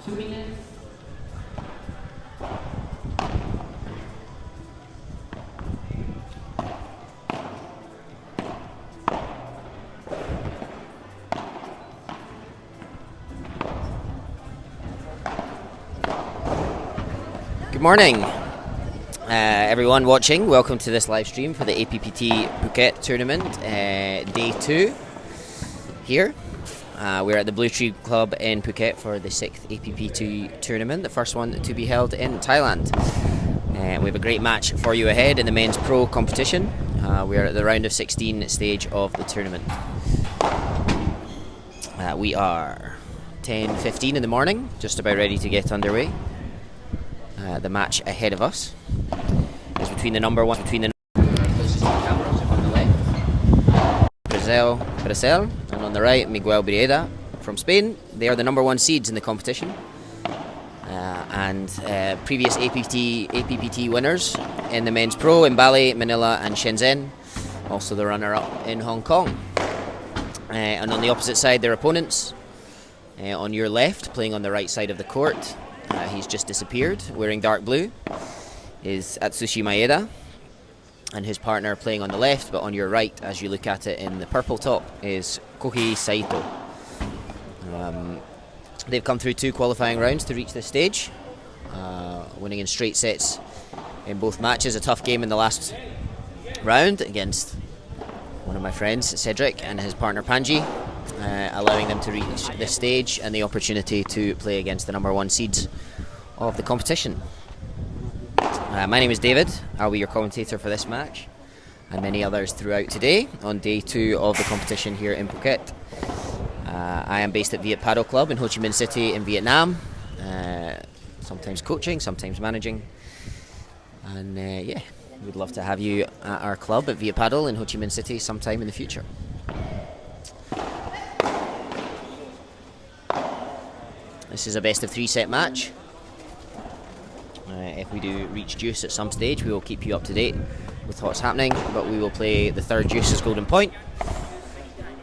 2 minutes. Good morning, everyone watching. Welcome to this live stream for the APPT PHUKET tournament, day 2 here. We're at the Blue Tree Club in Phuket for the 6th APPT tournament, the first one to be held in Thailand. We have a great match for you ahead in the men's pro competition. We are at the round of 16 stage of the tournament. We are 10:15 in the morning, just about ready to get underway. The match ahead of us is between the number one, closest to the cameras on the left, Bressel, and on the right, Miguel Briega from Spain. They are the number 1 seeds in the competition, and previous APPT winners in the men's pro in Bali, Manila, and Shenzen. Also the runner-up in Hong Kong. And on the opposite side, their opponents. On your left, playing on the right side of the court. He's just disappeared, wearing dark blue, is Atsushi Maeda, and his partner playing on the left, but on your right, as you look at it in the purple top, is Kohei Saito. They've come through 2 qualifying rounds to reach this stage, winning in straight sets in both matches. A tough game in the last round against one of my friends, Cedric, and his partner Panji. Allowing them to reach this stage and the opportunity to play against the number 1 seeds of the competition. My name is David. I'll be your commentator for this match and many others throughout today on day 2 of the competition here in Phuket. I am based at Viet Padel Club in HoChiMinh City in Vietnam, sometimes coaching, sometimes managing, and yeah, we'd love to have you at our club at Viet Padel in HoChiMinh City sometime in the future. This is a best of 3 set match. If we do reach deuce at some stage, we will keep you up to date with what's happening, but we will play the 3rd deuce as golden point.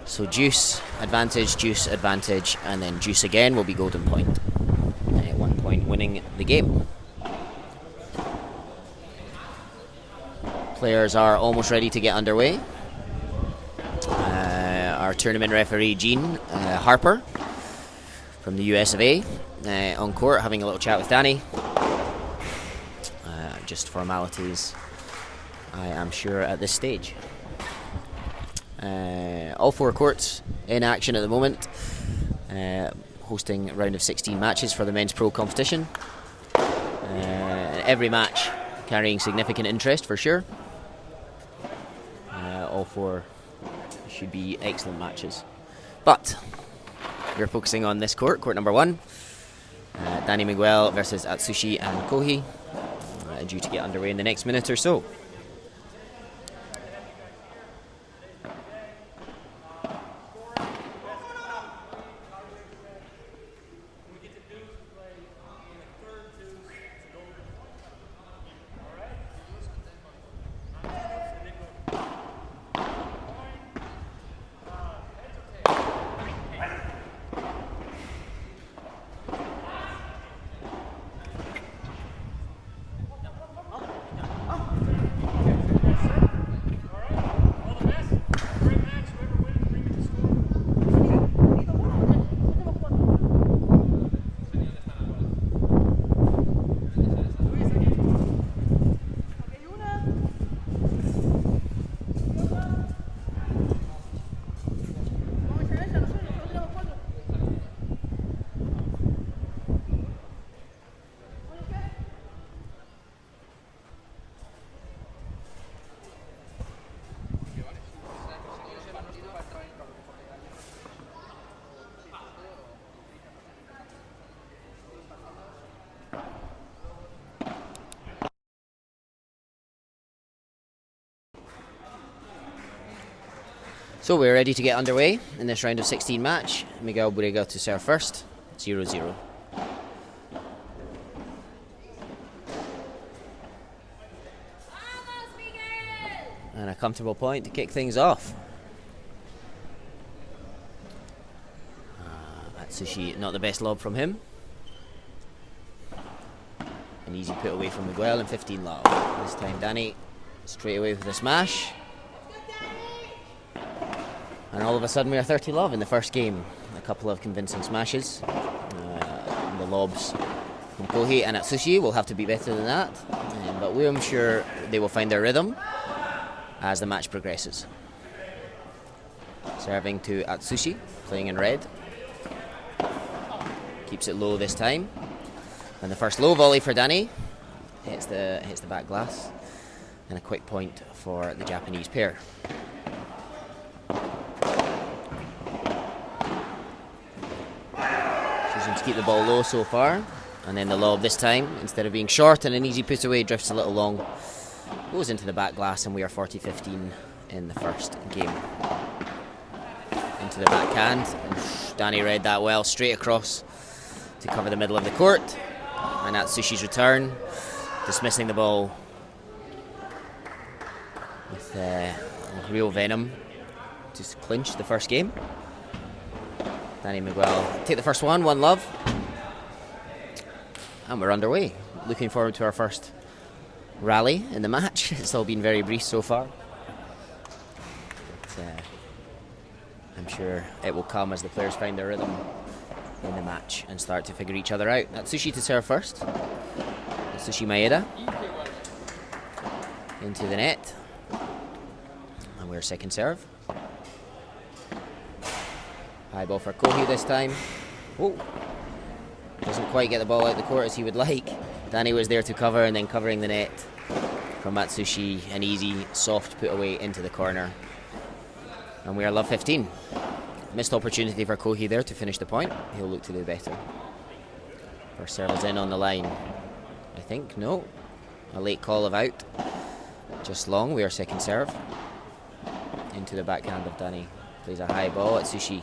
So deuce, advantage, and then deuce again will be golden point. 1 point winning the game. Players are almost ready to get underway. Our tournament referee, Jean Harper, from the US of A, on court having a little chat with Dani. Just formalities, I am sure, at this stage. All 4 courts in action at the moment, hosting a round of 16 matches for the men's pro competition. Every match carrying significant interest for sure. All 4 should be excellent matches. But we're focusing on this court, court number 1. Dani Miguel versus Atsushi and Kohei, due to get underway in the next minute or so. So we're ready to get underway in this round of 16 match. Miguel Briega to serve first, 0-0. And a comfortable point to kick things off. Atsushi, not the best lob from him. An easy put away from Miguel and 15 love. This time Dani straight away with a smash. And all of a sudden we are 30 love in the first game. A couple of convincing smashes. The lobs from Kohei and Atsushi will have to be better than that. But I'm sure they will find their rhythm as the match progresses. Serving to Atsushi, playing in red. Keeps it low this time. And the first low volley for Dani hits the back glass. And a quick point for the Japanese pair. Choosing to keep the ball low so far. And then the lob this time, instead of being short and an easy put away, drifts a little long. Goes into the back glass, and we are 40-15 in the first game. Into the backhand. Dani read that well, straight across to cover the middle of the court. And Atsushi's return, dismissing the ball with real venom to clinch the first game. Dani Miguel take the first one, 1-love. And we're underway. Looking forward to our first rally in the match. It's all been very brief so far. But, I'm sure it will come as the players find their rhythm in the match and start to figure each other out. Atsushi to serve first. Atsushi Maeda into the net. And we're second serve. High ball for Kohei this time. Whoa. Doesn't quite get the ball out the court as he would like. Dani was there to cover, and then covering the net from Atsushi. An easy, soft put away into the corner. And we are love 15. Missed opportunity for Kohei there to finish the point. He'll look to do better. First serve is in on the line. I think, no. A late call of out. Just long, we are second serve. Into the backhand of Dani. Plays a high ball, Atsushi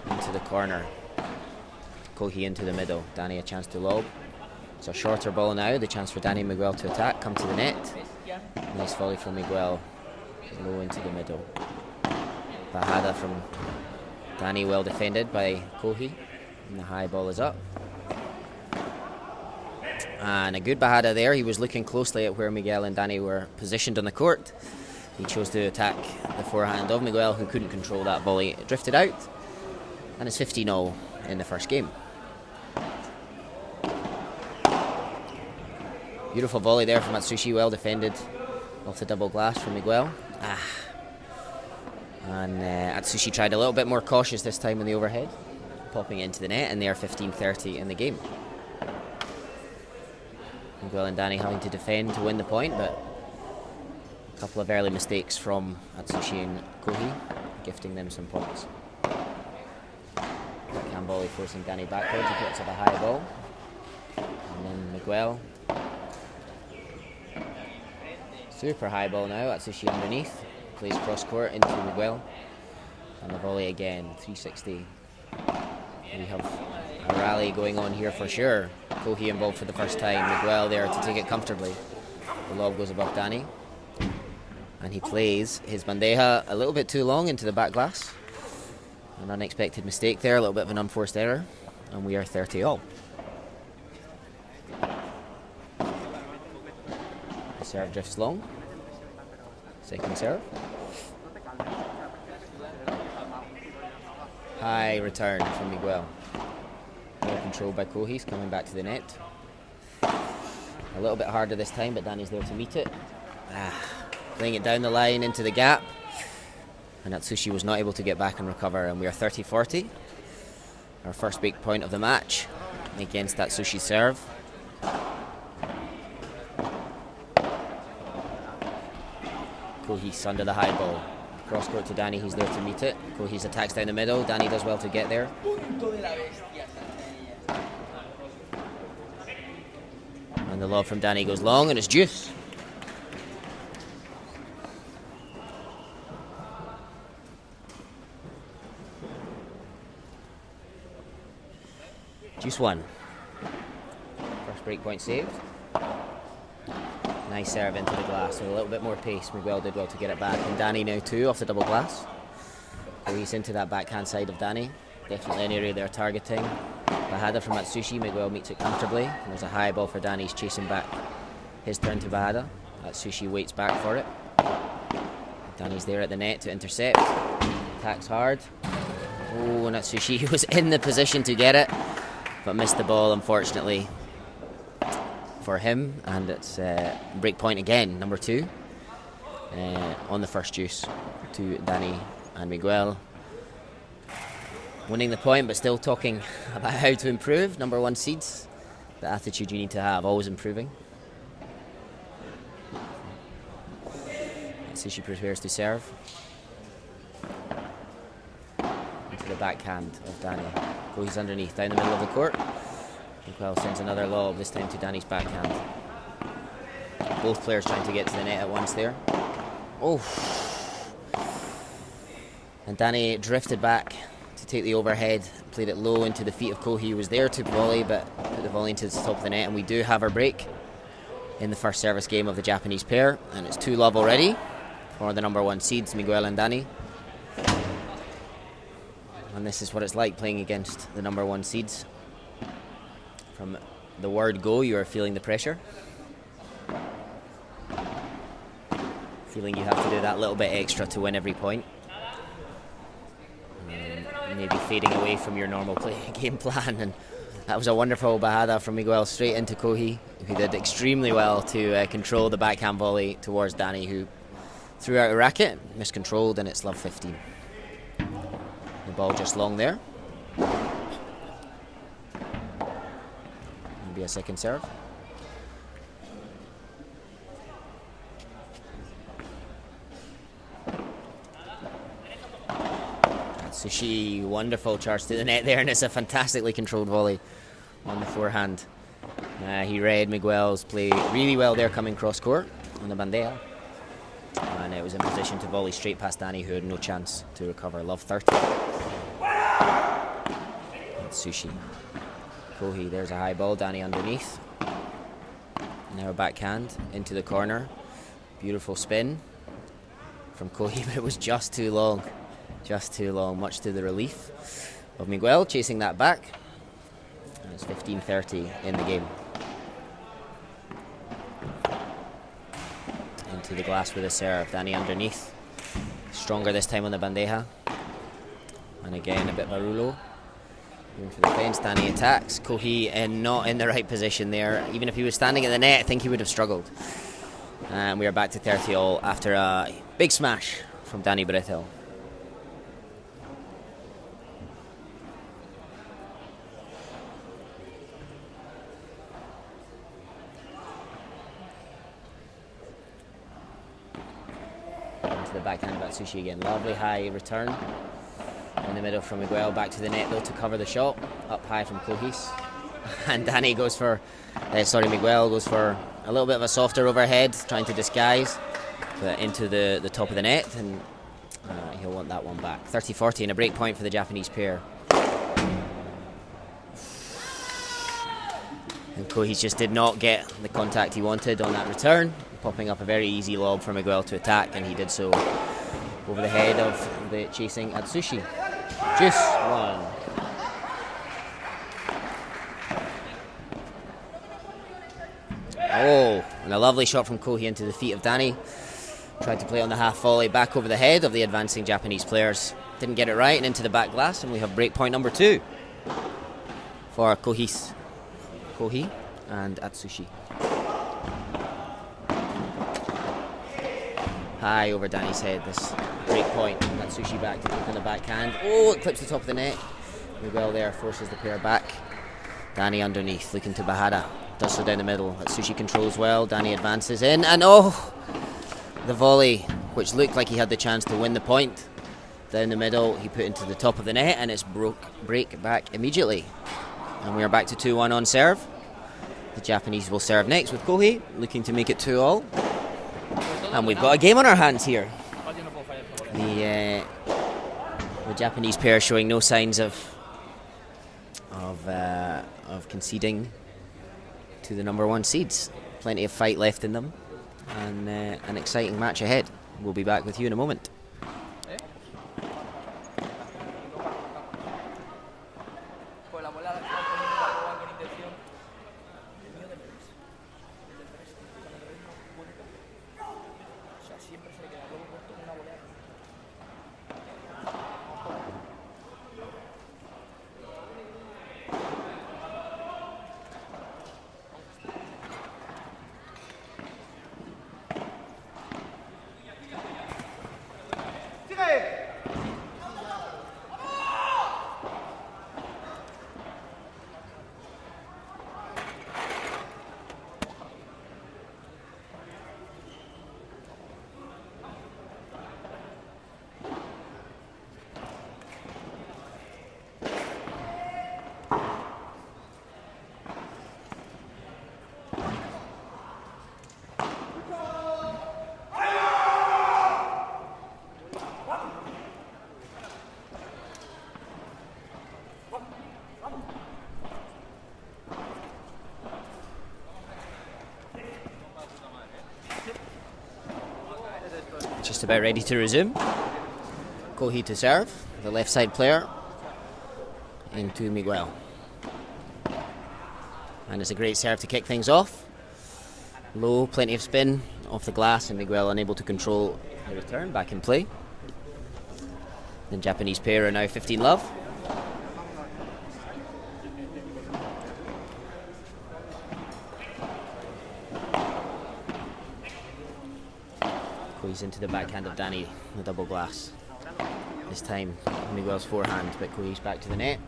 into the corner. Kohei into the middle. Dani a chance to lob. It's a shorter ball now. The chance for Dani Miguel to attack. Come to the net. Nice volley from Miguel. Low into the middle. Bahada from Dani, well defended by Kohei. And the high ball is up. And a good Bahada there. He was looking closely at where Miguel and Dani were positioned on the court. He chose to attack the forehand of Miguel, who couldn't control that volley. It drifted out. And it's 15-0 in the first game. Beautiful volley there from Atsushi, well defended off the double glass from Miguel. And Atsushi tried a little bit more cautious this time in the overhead, popping into the net, and they are 15-30 in the game. Miguel and Dani having to defend to win the point, but a couple of early mistakes from Atsushi and Kohei, gifting them some points. Backhand volley forcing Dani backwards, he puts up a high ball. And then Miguel. Super high ball now, Atsushi underneath. Plays cross court into Miguel. And the volley again, 360. We have a rally going on here for sure. Kohei involved for the first time. Miguel there to take it comfortably. The lob goes above Dani. And he plays his bandeja a little bit too long into the back glass. An unexpected mistake there, a little bit of an unforced error. And we are 30-all. The serve drifts long. Second serve. High return from Miguel. Well controlled by Kohei, he's coming back to the net. A little bit harder this time, but Dani's there to meet it. Playing it down the line into the gap. And Atsushi was not able to get back and recover, and we are 30-40. Our first big point of the match against Atsushi's serve. Kohei's under the high ball. Cross court to Dani, he's there to meet it. Kohei's attacks down the middle. Dani does well to get there. And the lob from Dani goes long, and it's deuce. Juice 1. First break point saved. Nice serve into the glass with a little bit more pace. Miguel did well to get it back. And Dani now 2 off the double glass. He's into that backhand side of Dani. Definitely an area they're targeting. Bahada from Atsushi. Miguel meets it comfortably. And there's a high ball for Dani. He's chasing back. His turn to Bahada. Atsushi waits back for it. Dani's there at the net to intercept. Attacks hard. Oh, and Atsushi was in the position to get it, but missed the ball, unfortunately, for him. And it's break point again, number 2, on the first juice to Dani and Miguel. Winning the point, but still talking about how to improve. Number 1 seeds, the attitude you need to have, always improving. Atsushi prepares to serve. Into the backhand of Dani. Kohei's underneath, down the middle of the court. Miguel sends another lob, this time to Dani's backhand. Both players trying to get to the net at once there. Oh! And Dani drifted back to take the overhead, played it low into the feet of Kohei, who was there to volley, but put the volley into the top of the net. And we do have our break in the first service game of the Japanese pair. And it's 2-love already for the number 1 seeds, Miguel and Dani. And this is what it's like playing against the number 1 seeds. From the word go, you are feeling the pressure. Feeling you have to do that little bit extra to win every point. Maybe fading away from your normal game plan. And that was a wonderful Bahada from Miguel straight into Kohei, who did extremely well to control the backhand volley towards Dani, who threw out a racket, miscontrolled, and it's love 15. The ball just long there. Maybe a second serve. Atsushi, wonderful charge to the net there, and it's a fantastically controlled volley on the forehand. He read Miguel's play really well there, coming cross court on the bandeja. And it was in position to volley straight past Dani, who had no chance to recover. Love 30. Atsushi. Kohei, there's a high ball. Dani underneath. Now a backhand into the corner. Beautiful spin from Kohei, but it was just too long. Just too long, much to the relief of Miguel, chasing that back. And it's 15-30 in the game. Into the glass with a serve. Dani underneath. Stronger this time on the bandeja. And again, a bit of a rouleau. Going for the fence. Dani attacks. Kohei not in the right position there. Even if he was standing at the net, I think he would have struggled. And we are back to 30 all after a big smash from Dani Bressel. The backhand of Atsushi again. Lovely high return in the middle from Miguel. Back to the net though to cover the shot. Up high from Kohei. And Dani goes for, Miguel goes for a little bit of a softer overhead, trying to disguise, but into the top of the net, and he'll want that one back. 30-40 and a break point for the Japanese pair. And Kohei just did not get the contact he wanted on that return, popping up a very easy lob for Miguel to attack, and he did so over the head of the chasing Atsushi. Juice 1. Oh, and a lovely shot from Kohei into the feet of Dani. Tried to play on the half volley back over the head of the advancing Japanese players. Didn't get it right, and into the back glass, and we have break point number 2 for Kohei and Atsushi. High over Dani's head, this break point. Atsushi back to take on the backhand. Oh, it clips the top of the net. Miguel there forces the pair back. Dani underneath, looking to Bahada. Does so down the middle. Atsushi controls well. Dani advances in, and oh! The volley, which looked like he had the chance to win the point. Down the middle, he put into the top of the net, and it's break back immediately. And we are back to 2-1 on serve. The Japanese will serve next with Kohei, looking to make it 2-all. And we've got a game on our hands here. The Japanese pair showing no signs of of conceding to the number 1 seeds. Plenty of fight left in them, and an exciting match ahead. We'll be back with you in a moment. Just about ready to resume. Kohei to serve, the left side player, into Miguel. And it's a great serve to kick things off. Low, plenty of spin off the glass, and Miguel unable to control the return. Back in play. The Japanese pair are now 15 love. Kohei's into the backhand of Dani, the double glass. This time Miguel's forehand, but Kohei's back to the net,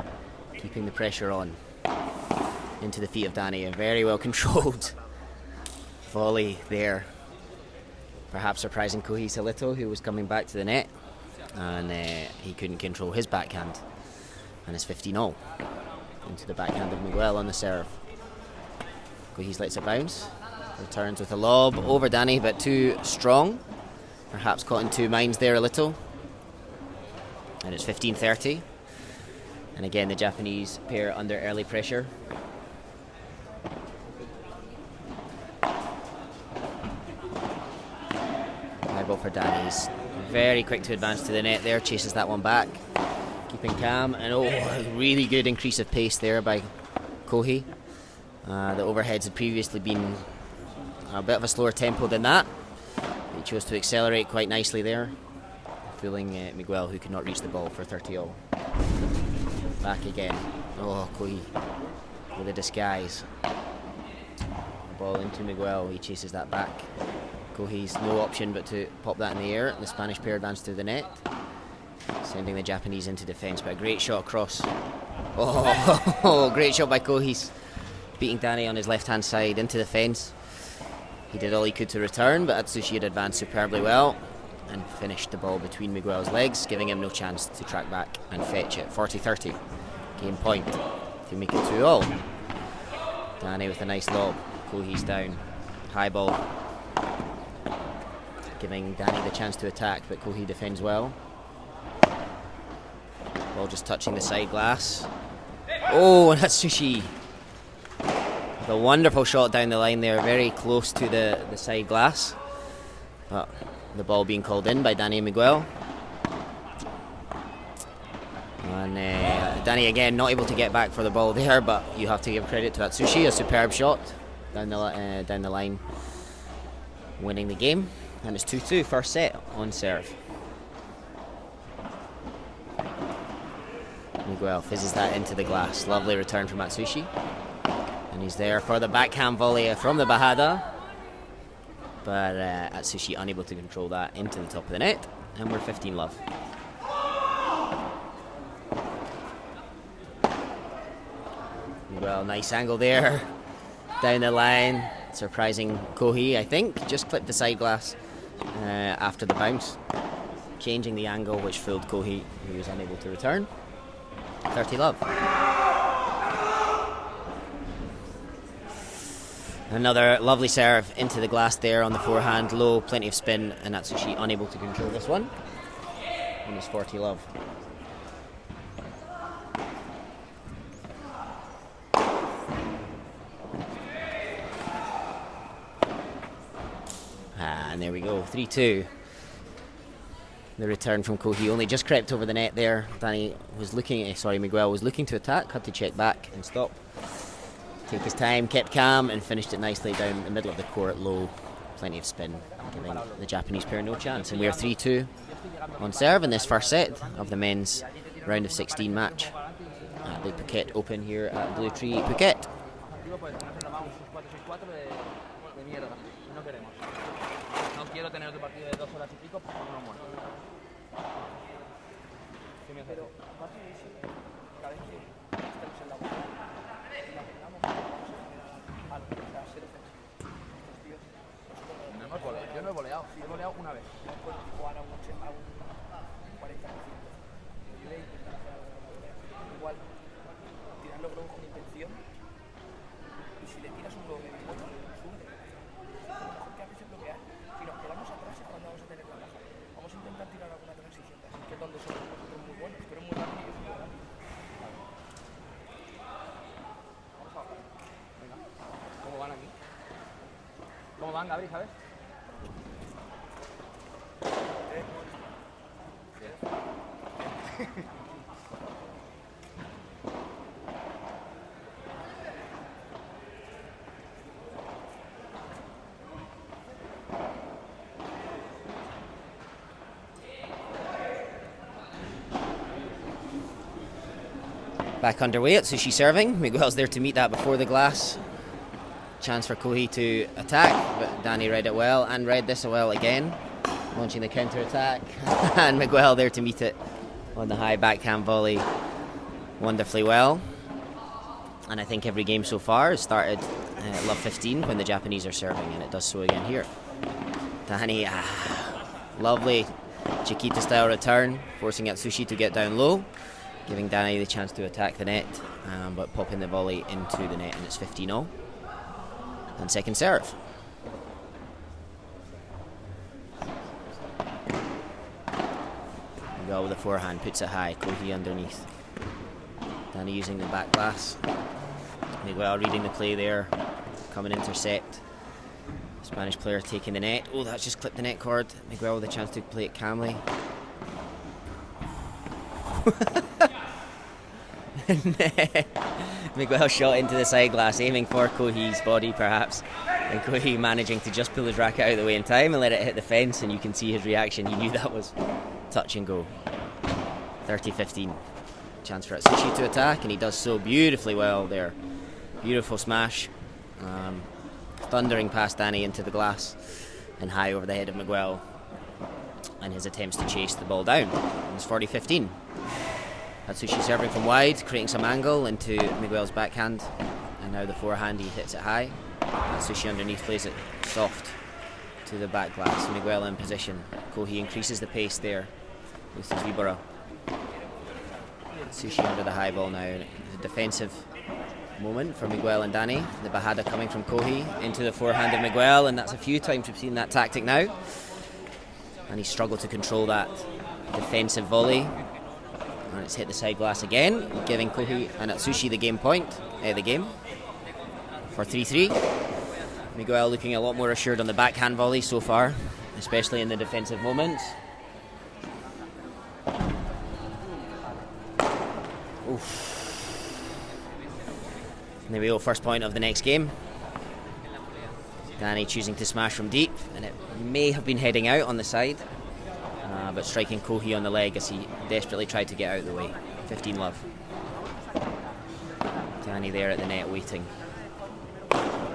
keeping the pressure on. Into the feet of Dani, a very well controlled volley there. Perhaps surprising Kohei a little, who was coming back to the net, and he couldn't control his backhand. And it's 15-all. Into the backhand of Miguel on the serve. Kohei lets it bounce. Returns with a lob over Dani, but too strong. Perhaps caught in two minds there a little. And it's 15-30. And again, the Japanese pair under early pressure. High ball for Dani. He's very quick to advance to the net there. Chases that one back. Keeping calm. And a really good increase of pace there by Kohei. The overheads had previously been a bit of a slower tempo than that. He chose to accelerate quite nicely there, fooling Miguel, who could not reach the ball for 30-all. Back again. Oh, Kohei with a disguise. The ball into Miguel. He chases that back. Kohei's no option but to pop that in the air. The Spanish pair advance to the net, sending the Japanese into defence. But a great shot across. Oh, great shot by Kohei, beating Dani on his left-hand side into the fence. He did all he could to return, but Atsushi had advanced superbly well and finished the ball between Miguel's legs, giving him no chance to track back and fetch it. 40-30. Game point to make it 2-all. Dani with a nice lob. Kohei's down. High ball. Giving Dani the chance to attack, but Kohei defends well. Ball just touching the side glass. Oh, and Atsushi. A wonderful shot down the line there, very close to the side glass. But the ball being called in by Dani and Miguel. And Dani again not able to get back for the ball there, but you have to give credit to Atsushi, a superb shot down the line, winning the game. And it's 2-2, first set on serve. Miguel fizzes that into the glass. Lovely return from Atsushi. And he's there for the backhand volley from the Bajada. But Atsushi unable to control that into the top of the net. And we're 15 love. Well, nice angle there. Down the line. Surprising Kohei, I think. Just clipped the side glass after the bounce. Changing the angle, which fooled Kohei, who was unable to return. 30 love. Another lovely serve into the glass there on the forehand. Low, plenty of spin, and Atsushi unable to control this one. And it's 40 love. And there we go, 3-2. The return from Kohei only just crept over the net there. Miguel was looking to attack, had to check back and stop. Take his time, kept calm, and finished it nicely down the middle of the court, low. Plenty of spin, giving the Japanese pair no chance. And we are 3-2 on serve in this first set of the men's round of 16 match at the Phuket Open here at Blue Tree, Phuket. Yo no he voleado, sí, he voleado una vez. Jugar a un 40%. Igual, tirar los globos con intención. Y si le tiras un globo de bueno, sube. Lo mejor que haces es bloquear. Si nos quedamos atrás es cuando vamos a tener la baja. Vamos a intentar tirar alguna transición. Así que donde somos nosotros muy buenos, pero muy rápido y es muy rápido. Vamos a bajar. Venga. ¿Cómo van aquí? ¿Cómo van, Gabri, sabes? Back underway, Atsushi serving. Miguel's there to meet that before the glass. Chance for Kohei to attack, but Dani read it well and read this well again. Launching the counter attack. And Miguel there to meet it on the high backhand volley wonderfully well. And I think every game so far has started at love 15 when the Japanese are serving, and it does so again here. Dani, lovely Chiquita style return, forcing Atsushi to get down low, giving Dani the chance to attack the net, but popping the volley into the net, and it's 15-0. And second serve. Miguel with the forehand, puts it high, Kohei underneath. Dani using the back glass. Miguel reading the play there, coming intercept. Spanish player taking the net. Oh, that's just clipped the net cord. Miguel with a chance to play it calmly. Miguel shot into the side glass, aiming for Kohei's body perhaps, and Kohei managing to just pull his racket out of the way in time and let it hit the fence, and you can see his reaction. He knew that was touch and go. 30-15. Chance for Atsushi to attack, and he does so beautifully well there. Beautiful smash. Thundering past Dani into the glass and high over the head of Miguel, and his attempts to chase the ball down. It's 40-15. Atsushi serving from wide, creating some angle into Miguel's backhand, and now the forehand, he hits it high. Atsushi underneath plays it soft to the back glass. Miguel in position. Kohei increases the pace there with his vibora. Atsushi under the high ball now. A defensive moment for Miguel and Dani. The Bajada coming from Kohei into the forehand of Miguel, and that's a few times we've seen that tactic now. And he struggled to control that defensive volley. And it's hit the side glass again, giving Kohei and Atsushi the game point, the game, for 3-3. Miguel looking a lot more assured on the backhand volley so far, especially in the defensive moments. Oof. And there we go, first point of the next game. Dani choosing to smash from deep, and it may have been heading out on the side. But striking Kohei on the leg as he desperately tried to get out of the way. 15-love. Dani there at the net waiting.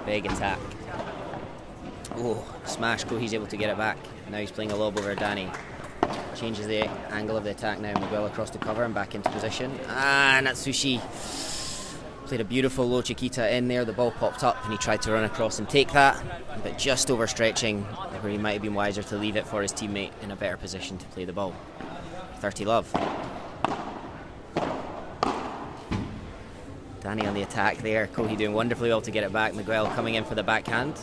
Big attack. Oh, smash. Kohei's able to get it back. Now he's playing a lob over Dani. Changes the angle of the attack now. Miguel across the cover and back into position. And Atsushi played a beautiful low Chiquita in there. The ball popped up and he tried to run across and take that, but just overstretching where he might have been wiser to leave it for his teammate in a better position to play the ball. 30-love. Dani on the attack there. Kohei doing wonderfully well to get it back. Miguel coming in for the backhand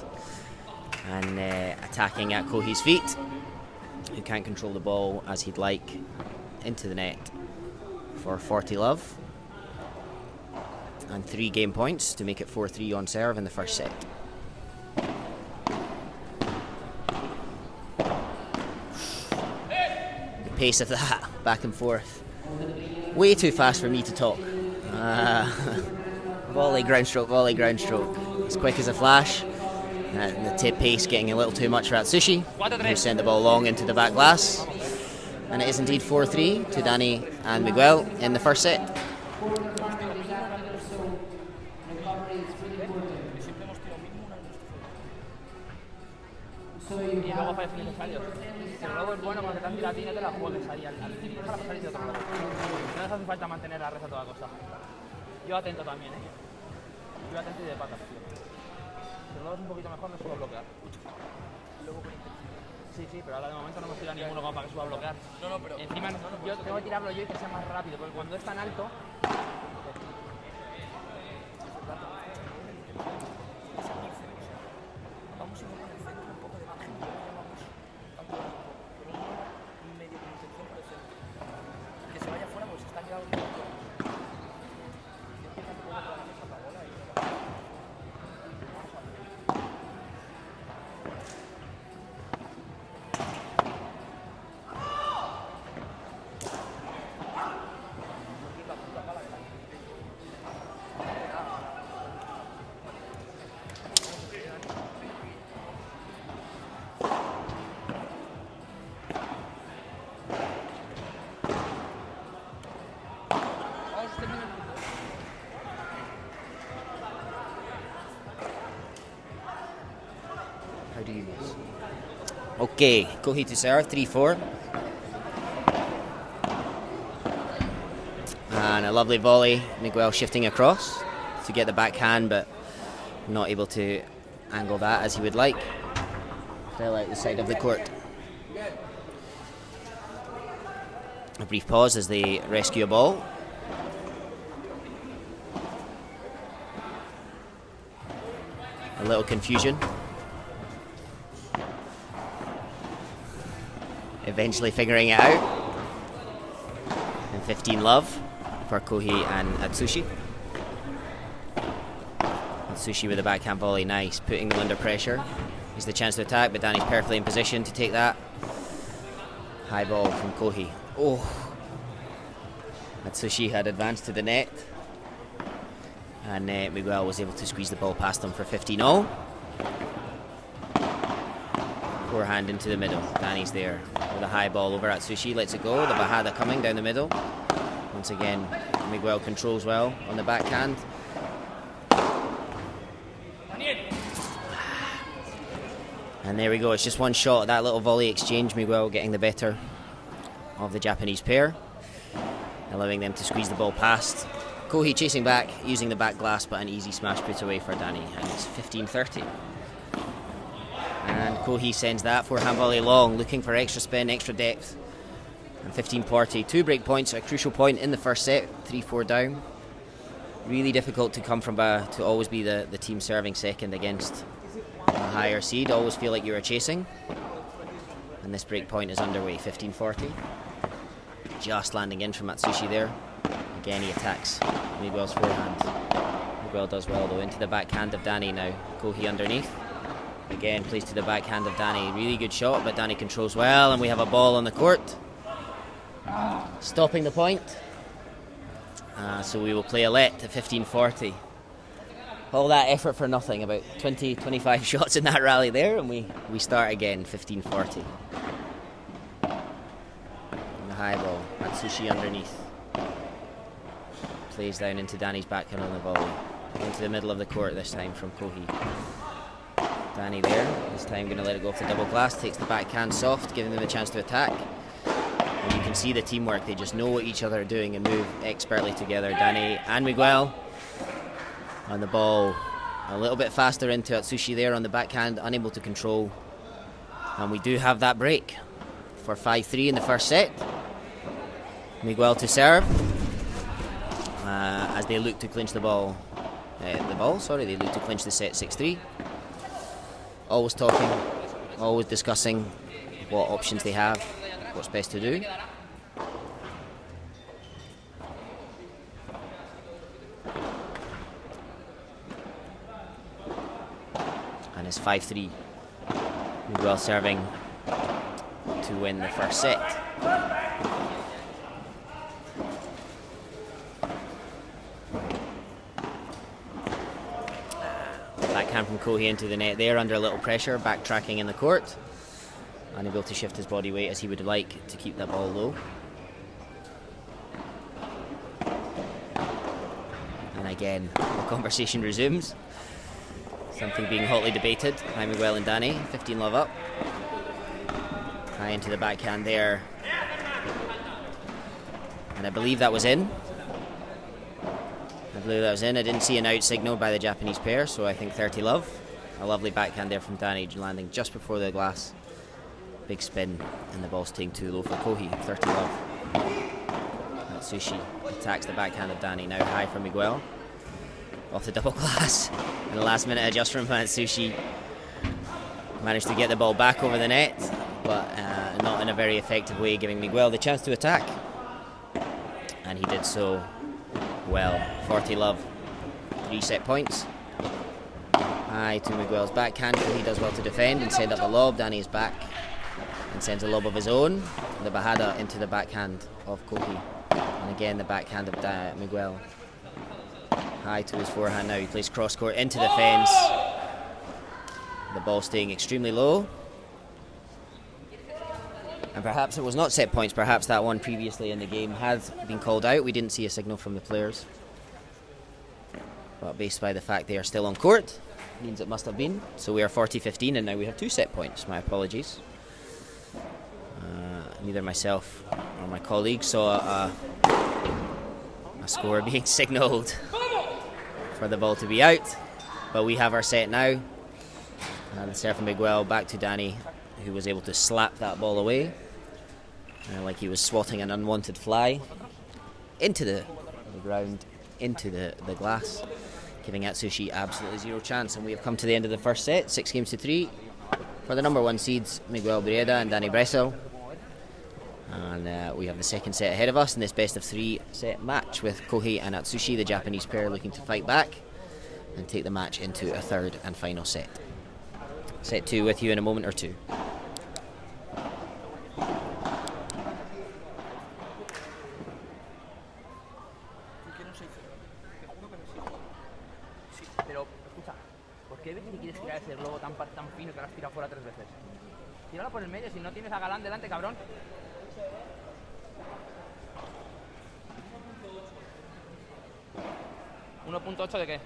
and attacking at Kohei's feet, who can't control the ball as he'd like, into the net for 40-love. And 3 game points to make it 4-3 on serve in the first set. pace of that, back and forth. Way too fast for me to talk. Volley, ground stroke, volley, ground stroke. As quick as a flash. And the tip pace getting a little too much for Atsushi, who sent the ball long into the back glass. And it is indeed 4-3 to Dani and Miguel in the first set. Y luego fallos innecesarios. El robo es bueno porque te han tirado a ti y no te la juegues ahí al tiro. Déjala pasar y de otro lado. No les hace falta mantener la red a toda costa. Yo atento también, Yo atento y de patas, tío. Si el robo es un poquito mejor, no subo a bloquear. Luego con intención. Sí, pero ahora de momento no hemos tirado ninguno como para que suba a bloquear. No, pero... Encima yo tengo que tirarlo yo y que sea más rápido, porque cuando es tan alto... Vamos a ir con el centro, un poco de margen, y luego vamos medio con intención por el centro. Que se vaya fuera, pues está quedado un poco. Yo empieza un poco con la mesa la bola y... How do you miss? Okay, Kohei to serve, 3-4. And a lovely volley. Miguel shifting across to get the backhand, but not able to angle that as he would like. Fell out the side of the court. A brief pause as they rescue a ball. A little confusion. Eventually figuring it out. And 15 love for Kohei and Atsushi. Atsushi with a backhand volley, nice, putting them under pressure. He's the chance to attack, but Dani's perfectly in position to take that. High ball from Kohei. Oh! Atsushi had advanced to the net. And Miguel was able to squeeze the ball past him for 15-0. Forehand into the middle. Dani's there with a high ball over Atsushi. Lets it go. The Bajada coming down the middle. Once again, Miguel controls well on the backhand. And there we go. It's just one shot. That little volley exchange. Miguel getting the better of the Japanese pair, allowing them to squeeze the ball past. Kohei chasing back, using the back glass, but an easy smash put away for Dani. And it's 15-30. And Kohei sends that forehand volley long, looking for extra spin, extra depth. And 15-40. 2 break points, a crucial point in the first set. 3-4 down. Really difficult to come from to always be the team serving second against a higher seed. Always feel like you are chasing. And this break point is underway. 15-40. Just landing in from Atsushi there. Again, he attacks Miguel's forehand. Miguel does well though. Into the backhand of Dani now. Kohei underneath. Again, plays to the backhand of Dani. Really good shot, but Dani controls well, and we have a ball on the court. Stopping the point. So we will play a let at 15-40. All that effort for nothing. About 20-25 shots in that rally there, and we start again. 15-40. The high ball. Atsushi underneath. Plays down into Dani's backhand on the volley. Into the middle of the court this time from Kohei. Dani there, this time going to let it go off the double glass, takes the backhand soft, giving them a chance to attack. And you can see the teamwork, they just know what each other are doing and move expertly together. Dani and Miguel on the ball, a little bit faster into Atsushi there on the backhand, unable to control. And we do have that break for 5-3 in the first set. Miguel to serve as they look to clinch they look to clinch the set 6-3. Always talking, always discussing what options they have, what's best to do. And it's 5-3. Miguel serving to win the first set. backhand from Kohei into the net there under a little pressure, backtracking in the court. Unable to shift his body weight as he would like to keep that ball low. And again, the conversation resumes. Something being hotly debated by Miguel and Dani. 15-love up. High into the backhand there. And I believe that was in. I didn't see an out signal by the Japanese pair, so I think 30-love. A lovely backhand there from Dani, landing just before the glass. Big spin, and the ball staying too low for Kohei. 30-love. Atsushi attacks the backhand of Dani, now high for Miguel. Off the double glass. And the last minute adjustment from Atsushi. Managed to get the ball back over the net, but not in a very effective way, giving Miguel the chance to attack. And he did so well. 40-love. 3 set points. High to Miguel's backhand. He does well to defend and send up the lob. Dani is back and sends a lob of his own. The Bajada into the backhand of Kohei. And again the backhand of Miguel. High to his forehand now. He plays cross court into the fence. The ball staying extremely low. And perhaps it was not set points. Perhaps that one previously in the game had been called out. We didn't see a signal from the players. But based by the fact they are still on court, means it must have been. So we are 40-15 and now we have 2 set points. My apologies. Neither myself or my colleagues saw a score being signalled for the ball to be out. But we have our set now. The serve from Miguel back to Dani, who was able to slap that ball away like he was swatting an unwanted fly into the ground, into the glass, giving Atsushi absolutely zero chance. And we have come to the end of the first set, 6-3 for the number 1 seeds, Miguel Briega and Dani Bressel. And we have the second set ahead of us in this best of 3 set match with Kohei and Atsushi, the Japanese pair, looking to fight back and take the match into a third and final set. Set 2 with you in a moment or two. Pero, escucha, ¿por qué veces quieres tirar ese globo tan fino que lo has tirado fuera 3 veces? Tíralo por el medio, si no tienes a Galán delante, cabrón. ¿1.8 de qué?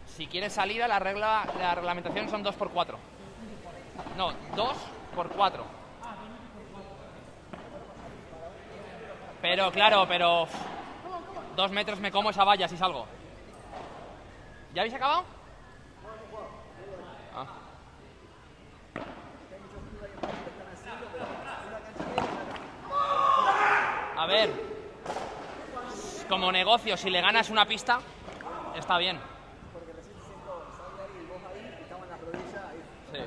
Si quieres salida, la reglamentación son 2x4. No, 2x4. Pero claro, 2 metros me como esa valla si salgo. ¿Ya habéis acabado? Ah. A ver, como negocio, si le ganas una pista, está bien. Sí.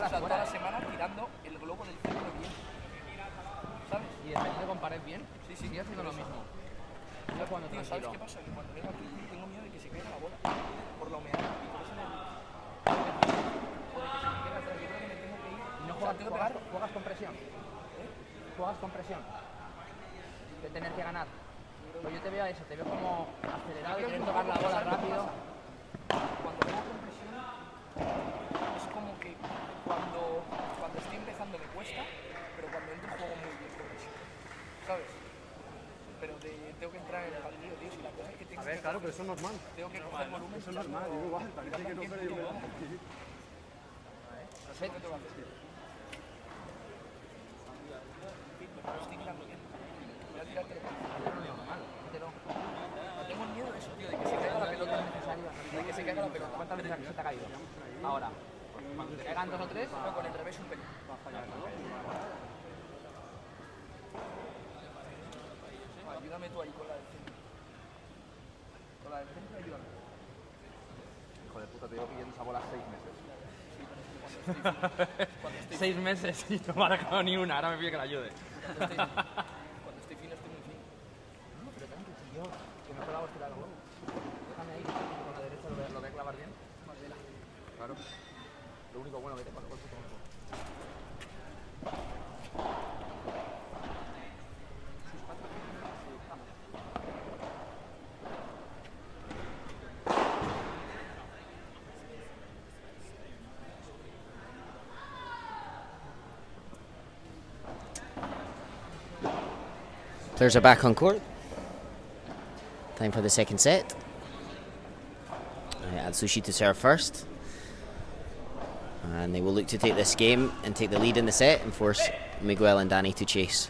Toda la semana tirando el globo del centro bien, ¿sabes? Y defendiendo con pared bien. Sí, estoy haciendo lo mismo. Yo cuando tío, ¿sabes qué pasa? Que cuando vengo aquí tengo miedo de que se caiga la bola por la humedad y por eso o de que se me quede atrás. Yo creo que me tengo que ir. ¿No juegas con presión? ¿Juegas con presión? De tener que ganar. Pues yo te veo a eso, te veo como acelerado y querer tocar la bola rápido. Cuando juego con presión es como que cuando estoy empezando me cuesta, pero cuando entro juego muy bien con presión, ¿sabes? Pero tengo que entrar en el partido, tío, si la cosa es que tengo... A ver, claro, pero eso es normal. Tengo que coger volumen. Eso es normal, yo igual, parece que no se le igual. No sé, ¿qué te va a hacer? Pero estoy tirando bien. Voy a tirarte el normal, quítelo. No tengo miedo de eso, tío, de que se caiga la pelota. De que se caiga la pelota. ¿Cuántas veces se te ha caído? Ahora. Cuando te caigan 2 o 3, no, con el revés un pelín. Va a fallar, ¿no? Ayúdame tú ahí con la del centro. Con la del centro, ayúdame. hijo de puta, te llevo pidiendo esa bola 6 meses. 6 meses y no me ha dejado ni una, ahora me pide que la ayude. Cuando estoy fino, estoy muy fino. No, pero tranqui, tío, que no te lo hago estirar los huevos. Déjame ahí, con la derecha lo voy a clavar bien. Madela. Claro. Lo único bueno que te pasa con tu tronco. Players are back on court. Time for the second set. Atsushi to serve first. And they will look to take this game and take the lead in the set and force Miguel and Dani to chase,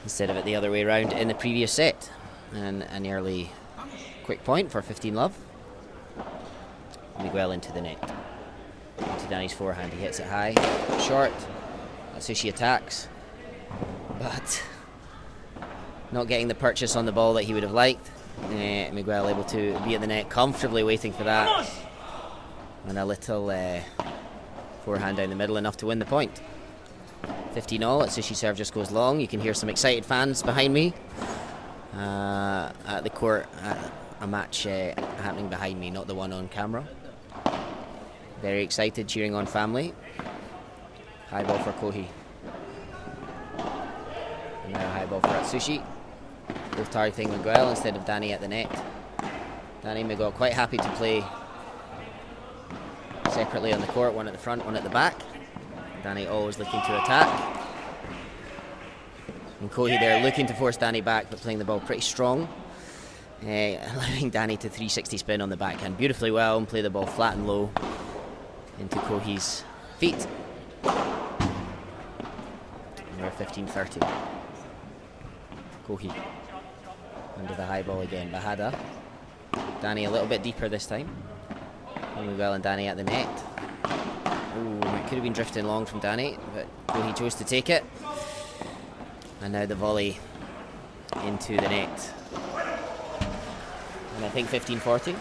instead of it the other way around in the previous set. And an early quick point for 15-love. Miguel into the net. Into Dani's forehand. He hits it high, short. Atsushi attacks, but not getting the purchase on the ball that he would have liked. Miguel able to be at the net comfortably, waiting for that. And a little forehand down the middle, enough to win the point. 15-all. Atsushi serve just goes long. You can hear some excited fans behind me at the court. A match happening behind me, not the one on camera. Very excited, cheering on family. High ball for Kohei. And now a high ball for Atsushi. Both targeting Miguel instead of Dani at the net. Dani and Miguel quite happy to play separately on the court, one at the front, one at the back. Dani always looking to attack. And Kohei there looking to force Dani back, but playing the ball pretty strong. Allowing Dani to 360 spin on the backhand beautifully well and play the ball flat and low into Kohei's feet. And we're 15-30. Kohei under the high ball again. Bahada. Dani a little bit deeper this time. And Miguel and Dani at the net. Ooh, it could have been drifting long from Dani, but Kohei chose to take it. And now the volley into the net. And I think 15-40.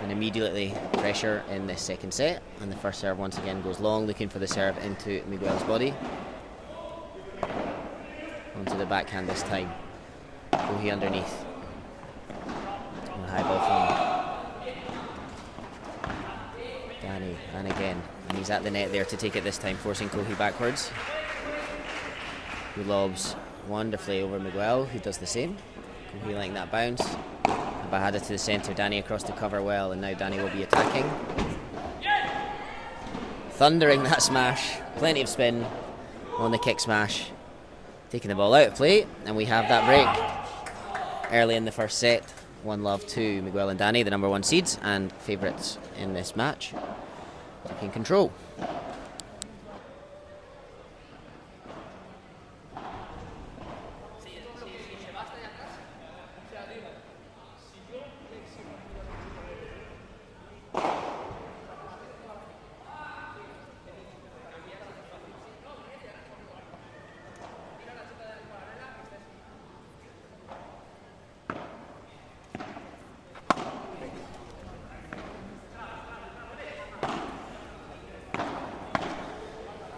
And immediately pressure in this second set. And the first serve once again goes long, looking for the serve into Miguel's body. Onto the backhand this time. Kohei underneath. And a high ball from Dani. And again. And he's at the net there to take it this time, forcing Kohei backwards. Who lobs wonderfully over Miguel, who does the same. Kohei letting that bounce. And Bahada to the centre. Dani across to cover well. And now Dani will be attacking. Thundering that smash. Plenty of spin on the kick smash. Taking the ball out of play, and we have that break early in the first set. 1-love to Miguel and Dani, the number one seeds and favourites in this match, taking control.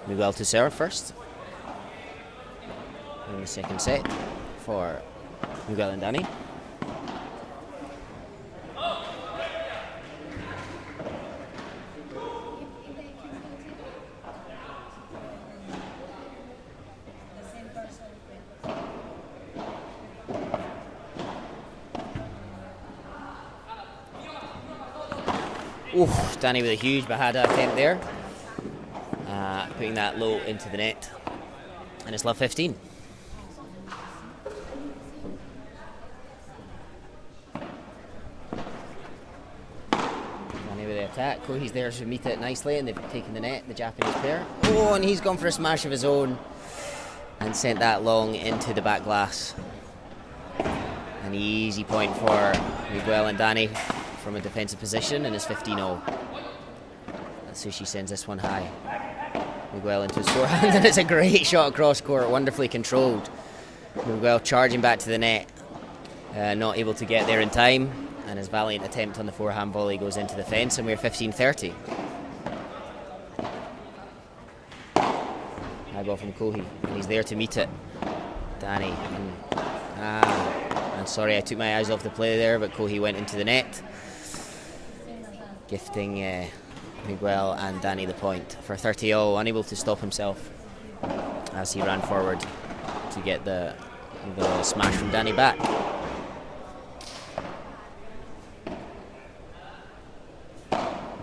Miguel to serve first in the second set for Miguel and Dani. Oof, Dani with a huge Bahada attempt there. Putting that low into the net. And it's love 15. Dani with the attack. Kohei's there to meet it nicely, and they've taken the net, the Japanese pair. Oh, and he's gone for a smash of his own and sent that long into the back glass. An easy point for Miguel and Dani from a defensive position, and it's 15-0. Atsushi sends this one high. Miguel into his forehand, and it's a great shot across court, wonderfully controlled. Miguel charging back to the net, not able to get there in time, and his valiant attempt on the forehand volley goes into the fence, and we're 15-30. High ball from Kohei, and he's there to meet it. Dani, and sorry I took my eyes off the play there, but Kohei went into the net, gifting Miguel and Dani the point for 30-0, unable to stop himself as he ran forward to get the smash from Dani back.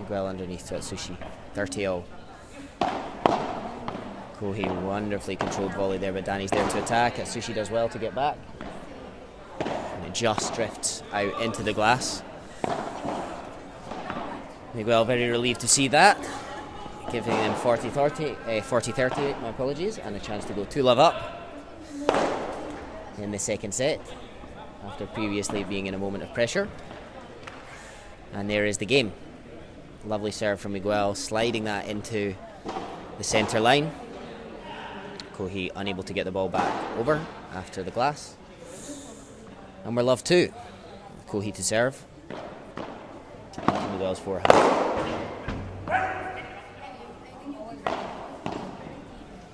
Miguel underneath to Atsushi, 30-0. Kohei wonderfully controlled volley there, but Dani's there to attack. Atsushi does well to get back, and it just drifts out into the glass. Miguel very relieved to see that, giving them 40-38, my apologies, and a chance to go 2-love up in the second set after previously being in a moment of pressure. And there is the game. Lovely serve from Miguel, sliding that into the centre line. Kohei unable to get the ball back over after the glass. And we're love 2. Kohei to serve. Miguel's forehand.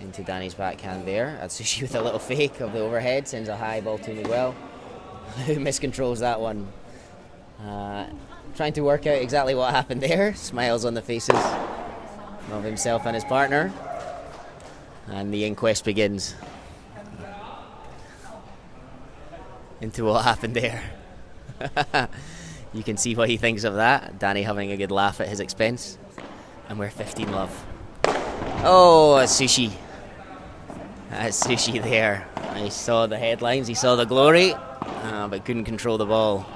Into Dani's backhand there. Atsushi with a little fake of the overhead, sends a high ball to Miguel, who miscontrols that one. Trying to work out exactly what happened there. Smiles on the faces of himself and his partner. And the inquest begins into what happened there. You can see what he thinks of that. Dani having a good laugh at his expense. And we're 15-love. Oh, Atsushi. Atsushi there. He saw the headlines, he saw the glory, but couldn't control the ball.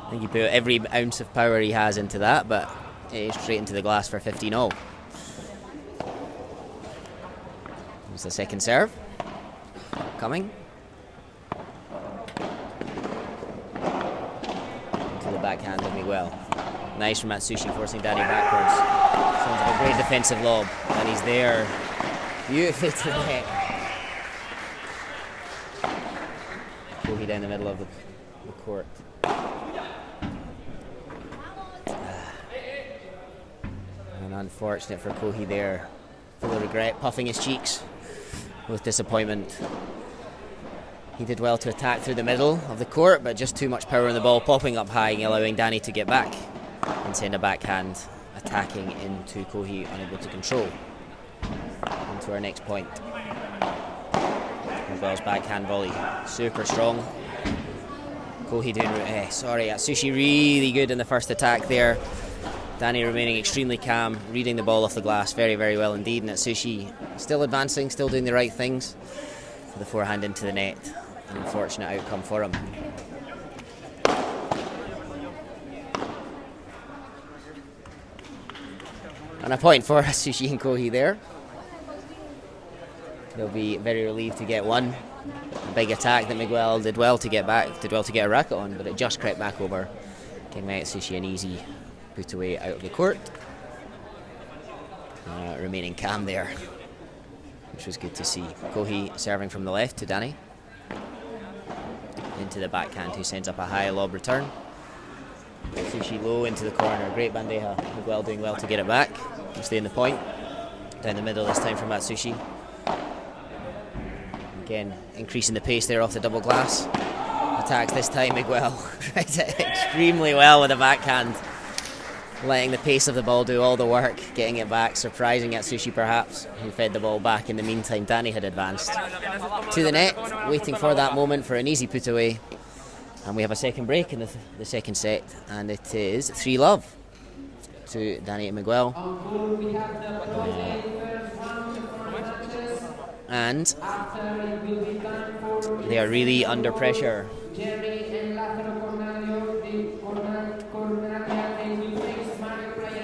I think he put every ounce of power he has into that, but it is straight into the glass for 15-0. There's the second serve. Coming. To the backhand of Miguel. Nice from Atsushi, forcing Dani backwards. Sounds like a great defensive lob, and he's there beautifully to the net. Kohei down the middle of the court. And unfortunate for Kohei there. Full of regret, puffing his cheeks with disappointment. He did well to attack through the middle of the court, but just too much power in the ball, popping up high and allowing Dani to get back and send a backhand attacking into Kohei, unable to control. Into our next point. Miguel's backhand volley, super strong. Kohei doing, Atsushi really good in the first attack there. Dani remaining extremely calm, reading the ball off the glass very, very well indeed. And Atsushi still advancing, still doing the right things. For the forehand into the net. An unfortunate outcome for him. And a point for Atsushi and Kohei there. They'll be very relieved to get one. A big attack that Miguel did well to get a racket on, but it just crept back over, giving Atsushi an easy put away out of the court. Remaining calm there, which was good to see. Kohei serving from the left to Dani. Into the backhand, who sends up a high lob return. Atsushi low into the corner, great bandeja. Miguel doing well to get it back. Stay in the point. Down the middle this time from Atsushi. Again, increasing the pace there off the double glass. Attacks this time, Miguel tried it extremely well with a backhand. Letting the pace of the ball do all the work, getting it back, surprising Atsushi perhaps, who fed the ball back in the meantime. Dani had advanced to the net, waiting for that moment for an easy put away. And we have a second break in the second set, and it is 3-love to Dani and Miguel. And they are really under pressure.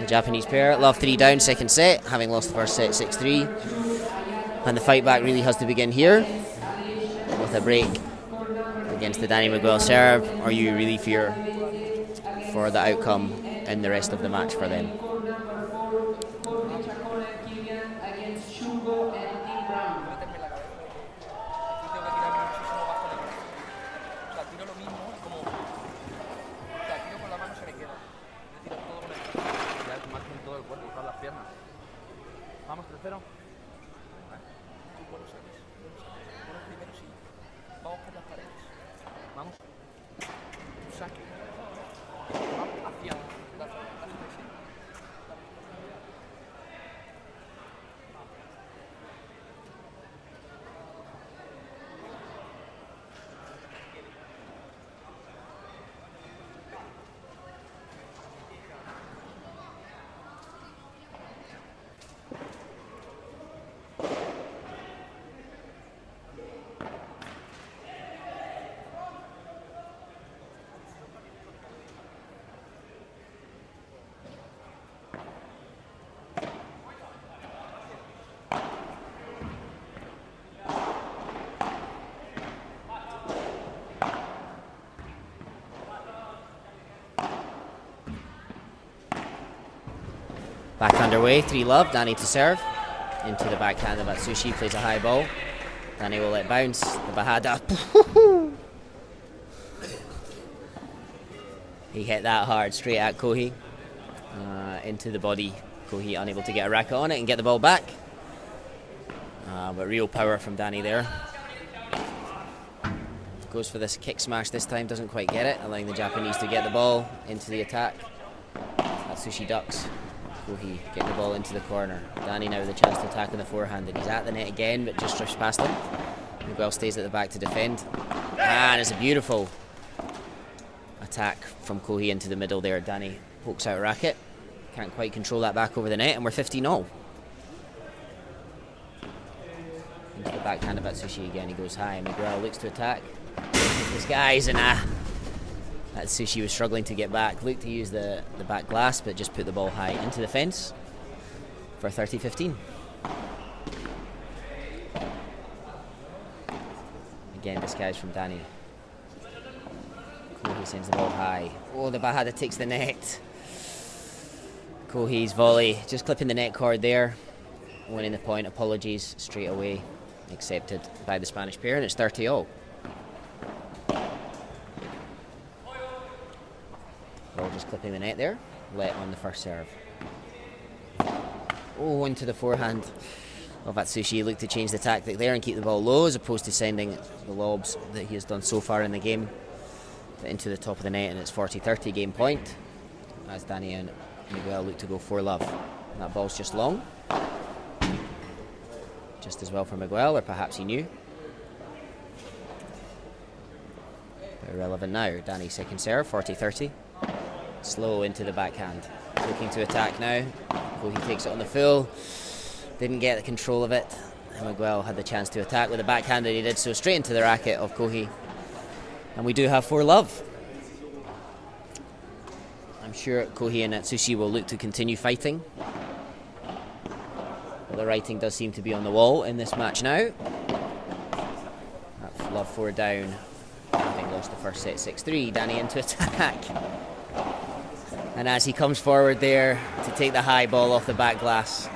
The Japanese pair, love 3 down, second set, having lost the first set 6-3. And the fight back really has to begin here with a break against the Dani Miguel serve, or you really fear for the outcome in the rest of the match for them. Vamos, 3-0. Tú buenos años, buenos primeros y vamos por las paredes. Vamos. Tu saque. Vamos hacia la zona. Back underway, 3-love. Dani to serve. Into the backhand of Atsushi, plays a high ball. Dani will let bounce. The Bahada. He hit that hard straight at Kohei. Into the body. Kohei unable to get a racket on it and get the ball back. But real power from Dani there. Goes for this kick smash this time, doesn't quite get it, allowing the Japanese to get the ball into the attack. Atsushi ducks. Kohei getting the ball into the corner. Dani now with a chance to attack on the forehand, and he's at the net again, but just drifts past him. Miguel stays at the back to defend. And it's a beautiful attack from Kohei into the middle there. Dani pokes out a racket. Can't quite control that back over the net, and we're 15-0. Into the backhand of Atsushi again, he goes high. Miguel looks to attack. Disguise, and Atsushi was struggling to get back. Looked to use the back glass, but just put the ball high into the fence for 30-15. Again, disguise from Dani. Kohei sends the ball high. Oh, the Bahada takes the net. Kohei's volley, just clipping the net cord there. Winning the point, apologies straight away. Accepted by the Spanish pair, and it's 30-0. Ball just clipping the net there. Let on the first serve. Oh, into the forehand of Atsushi. Looked to change the tactic there and keep the ball low, as opposed to sending the lobs that he has done so far in the game into the top of the net, and it's 40-30 game point as Dani and Miguel look to go 4-love. That ball's just long. Just as well for Miguel, or perhaps he knew. But irrelevant now. Dani's second serve, 40-30. Slow into the backhand. Looking to attack now. Kohei takes it on the full. Didn't get the control of it. And Miguel had the chance to attack with the backhand, and he did so straight into the racket of Kohei. And we do have 4-love. I'm sure Kohei and Atsushi will look to continue fighting. But the writing does seem to be on the wall in this match now. That's love 4 down. Having lost the first set 6-3. Dani into attack. And as he comes forward there to take the high ball off the back glass,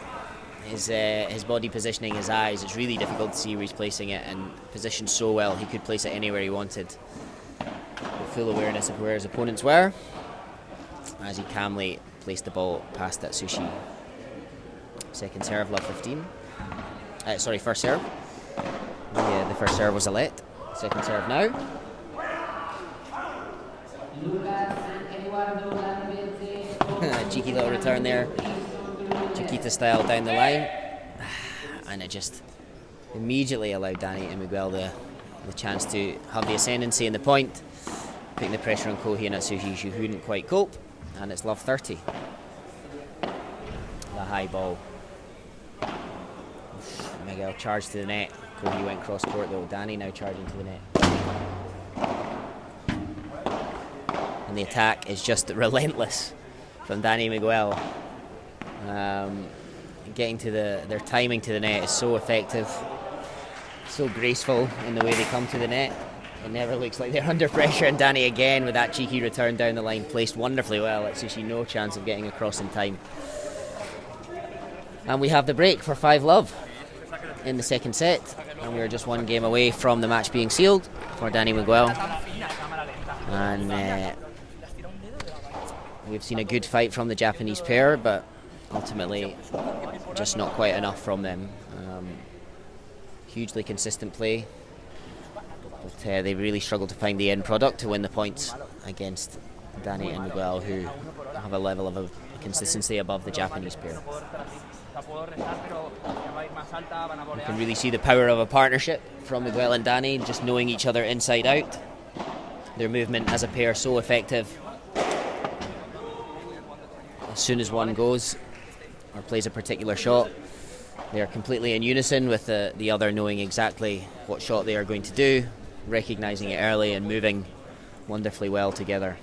his body positioning, his eyes, it's really difficult to see where he's placing it, and positioned so well he could place it anywhere he wanted. With full awareness of where his opponents were, as he calmly placed the ball past Atsushi. Second serve, love 15. First serve. The first serve was a let. Second serve now. Cheeky little return there, Chiquita style down the line, and it just immediately allowed Dani and Miguel the chance to have the ascendancy in the point, putting the pressure on Kohei and Atsushi, who couldn't quite cope, and it's love 30. The high ball. Miguel charged to the net. Kohei went cross court though. Dani now charging to the net. And the attack is just relentless from Dani and Miguel. Getting to their timing to the net is so effective, so graceful in the way they come to the net. It never looks like they're under pressure, and Dani again with that cheeky return down the line, placed wonderfully well. Atsushi no chance of getting across in time. And we have the break for 5-love in the second set, and we are just one game away from the match being sealed for Dani Miguel. And we've seen a good fight from the Japanese pair, but ultimately just not quite enough from them. Hugely consistent play, but they really struggle to find the end product to win the points against Dani and Miguel, who have a level of consistency above the Japanese pair. You can really see the power of a partnership from Miguel and Dani, just knowing each other inside out. Their movement as a pair so effective. As soon as one goes or plays a particular shot, they are completely in unison with the other, knowing exactly what shot they are going to do, recognising it early and moving wonderfully well together.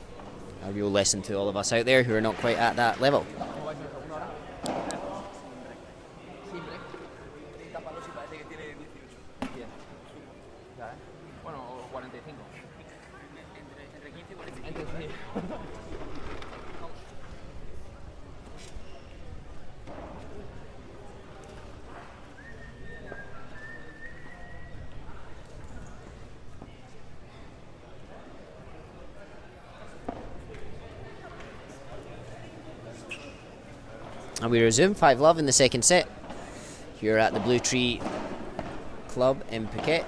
A real lesson to all of us out there who are not quite at that level. And we resume 5-love in the second set here at the Blue Tree Club in Phuket.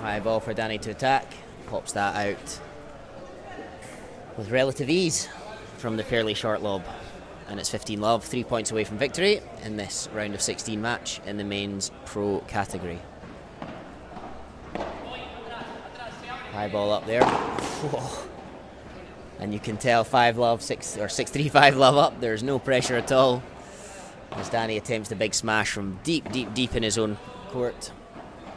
High ball for Dani to attack, pops that out with relative ease from the fairly short lob, and it's 15-love, 3 points away from victory in this round of 16 match in the men's pro category. High ball up there. Whoa. And you can tell 5-love, 6-3, 5-love up. There's no pressure at all as Dani attempts the big smash from deep in his own court.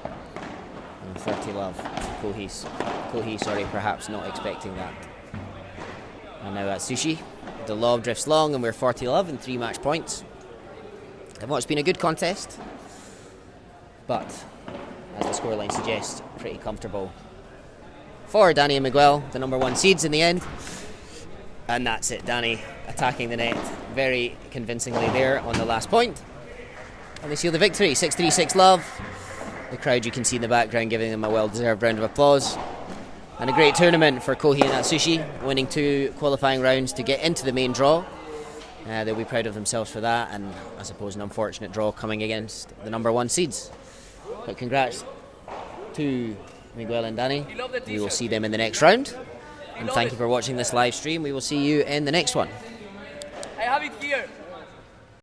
And 30-love. Kohei, perhaps not expecting that. And now Atsushi. The lob drifts long, and we're 40-love in 3 match points. And what's been a good contest, but as the scoreline suggests, pretty comfortable for Dani and Miguel, the number 1 seeds in the end. And that's it, Dani attacking the net very convincingly there on the last point. And they seal the victory, 6-3, 6-love. The crowd you can see in the background giving them a well-deserved round of applause. And a great tournament for Kohei and Atsushi, winning 2 qualifying rounds to get into the main draw. They'll be proud of themselves for that, and I suppose an unfortunate draw coming against the number 1 seeds. But congrats to Miguel and Dani. We will see them in the next round. And thank you for watching this live stream. We will see you in the next one. I have it here.